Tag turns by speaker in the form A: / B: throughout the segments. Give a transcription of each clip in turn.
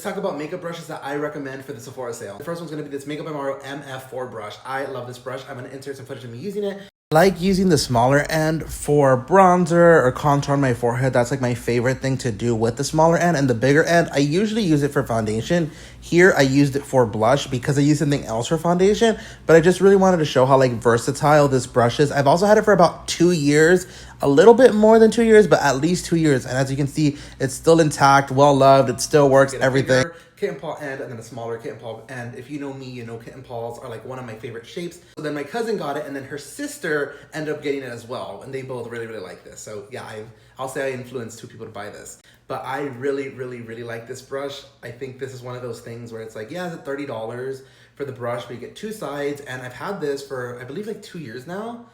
A: talk about makeup brushes that I recommend for the Sephora sale. The first one's gonna be this Makeup by Mario MF4 brush. I love this brush. I'm gonna insert some footage of me using it. I like using the smaller end for bronzer or contour on my forehead. That's like my favorite thing to do with the smaller end. And the bigger end, I usually use it for foundation. Here, I used it for blush because I used something else for foundation. But I just really wanted to show how like versatile this brush is. I've also had it for about 2 years. A little bit more than 2 years, but at least 2 years. And as you can see, it's still intact, well loved. It still works, everything. Kit and paw end and then a smaller kit and paw end. If you know me, you know kit and paws are like one of my favorite shapes. So then my cousin got it and then her sister ended up getting it as well. And they both really, really like this. So yeah, I'll say I influenced 2 people to buy this. But I really, really, really like this brush. I think this is one of those things where it's like, yeah, it's $30 for the brush, but you get 2 sides. And I've had this for, I believe like 2 years now.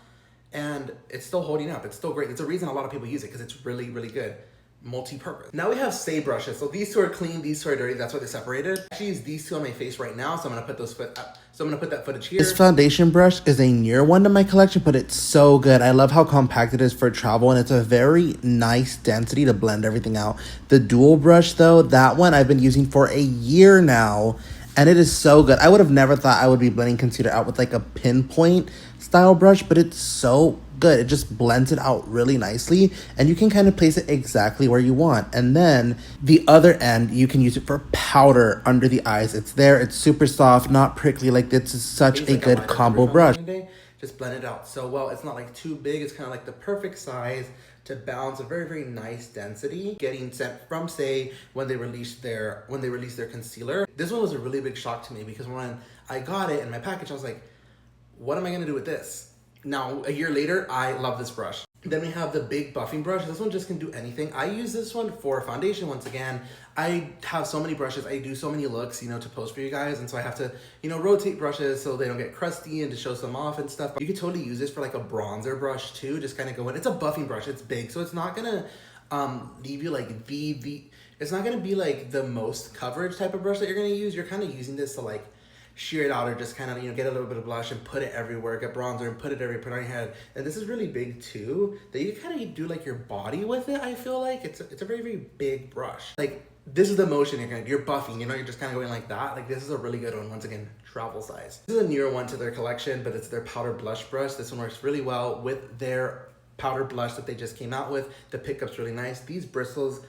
A: And it's still holding up. It's still great. It's a reason a lot of people use it because it's really, really good. Multi-purpose. Now we have Say brushes. So these 2 are clean, these 2 are dirty. That's why they're separated. I actually use these 2 on my face right now, so I'm gonna put those that footage here. This foundation brush is a newer one to my collection, but it's so good. I love how compact it is for travel, and it's a very nice density to blend everything out. The dual brush though, that one I've been using for a year now, and it is so good. I would have never thought I would be blending concealer out with like a pinpoint style brush, but it's so good. It just blends it out really nicely, and you can kind of place it exactly where you want. And then the other end, you can use it for powder under the eyes. It's there. It's super soft, not prickly. Like, this is such a good combo brush. Just blend it out so well. It's not like too big. It's kind of like the perfect size to balance a very, very nice density. Getting sent from Say when they released their concealer. This one was a really big shock to me because when I got it in my package, I was like, what am I gonna do with this? Now, a year later, I love this brush. Then we have the big buffing brush. This one just can do anything. I use this one for foundation once again. I have so many brushes. I do so many looks, to post for you guys. And so I have to, rotate brushes so they don't get crusty and to show some off and stuff. But you could totally use this for like a bronzer brush too. Just kind of go in. It's a buffing brush. It's big. So it's not gonna leave you like it's not gonna be like the most coverage type of brush that you're gonna use. You're kind of using this to like sheer it out or just kind of, get a little bit of blush and put it everywhere, get bronzer and put it everywhere, put it on your head. And this is really big too, that you kind of do like your body with it. I feel like it's a very, very big brush. Like, this is the motion you're buffing, you're just kind of going like that. Like, this is a really good one. Once again, travel size. This is a newer one to their collection, but it's their powder blush brush. This one works really well with their powder blush that they just came out with. The pickup's really nice. These bristles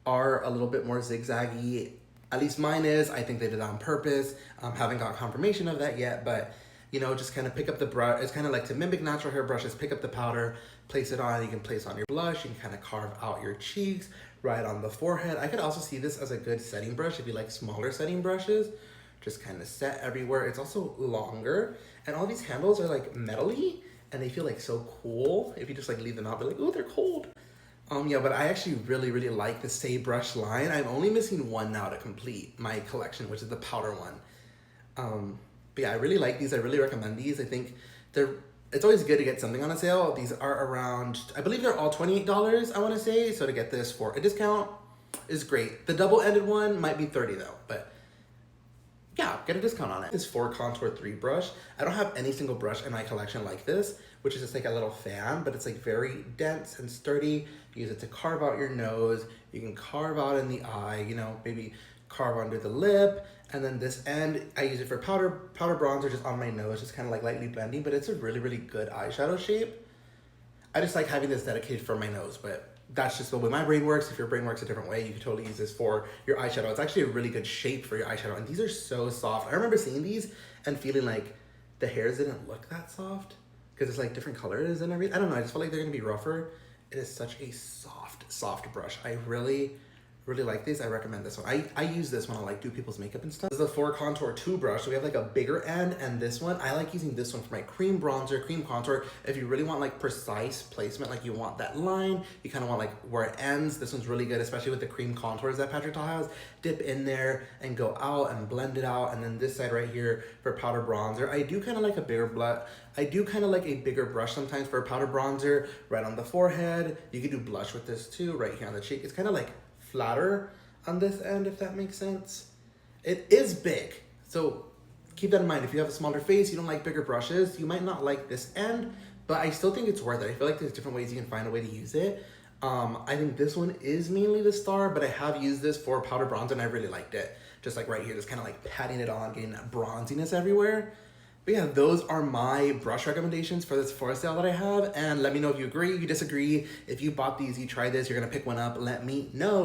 A: are a little bit more zigzaggy. At least mine is. I think they did that on purpose. Haven't got confirmation of that yet, but just kind of pick up the brush. It's kind of like to mimic natural hair brushes, pick up the powder, place it on. You can place on your blush. You can kind of carve out your cheeks, right on the forehead. I could also see this as a good setting brush if you like smaller setting brushes. Just kind of set everywhere. It's also longer, and all these handles are like metally, and they feel like so cool. If you just like leave them out, be like, oh, they're cold. Yeah, but I actually really, really like the Say brush line. I'm only missing one now to complete my collection, which is the powder one. But yeah, I really like these. I really recommend these. I think it's always good to get something on a sale. These are around, I believe they're all $28, I want to say. So to get this for a discount is great. The double-ended one might be $30 though, but yeah, get a discount on it. This 4 Contour 3 brush. I don't have any single brush in my collection like this, which is just like a little fan, but it's like very dense and sturdy. You use it to carve out your nose. You can carve out in the eye, maybe carve under the lip. And then this end, I use it for powder bronzer just on my nose, just kind of like lightly blending, but it's a really, really good eyeshadow shape. I just like having this dedicated for my nose, but that's just the way my brain works. If your brain works a different way, you can totally use this for your eyeshadow. It's actually a really good shape for your eyeshadow. And these are so soft. I remember seeing these and feeling like the hairs didn't look that soft because it's like different colors and everything. I don't know. I just felt like they're going to be rougher. It is such a soft brush. I really, really like these. I recommend this one. I use this when I like do people's makeup and stuff. This is the 4 Contour 2 brush. So we have like a bigger end, and this one, I like using this one for my cream bronzer, cream contour. If you really want like precise placement, like you want that line, you kind of want like where it ends. This one's really good, especially with the cream contours that Patrick Ta has. Dip in there and go out and blend it out. And then this side right here for powder bronzer. I do kind of like a bigger brush sometimes for a powder bronzer right on the forehead. You can do blush with this too, right here on the cheek. It's kind of like flatter on this end, if that makes sense. It is big, so keep that in mind. If you have a smaller face, you don't like bigger brushes, you might not like this end, but I still think it's worth it. I feel like there's different ways you can find a way to use it. I think this one is mainly the star, but I have used this for powder bronzer and I really liked it. Just like right here, just kind of like patting it on, getting that bronziness everywhere. But yeah, those are my brush recommendations for this Sephora sale that I have. And let me know if you agree, you disagree. If you bought these, you tried this, you're gonna pick one up, let me know.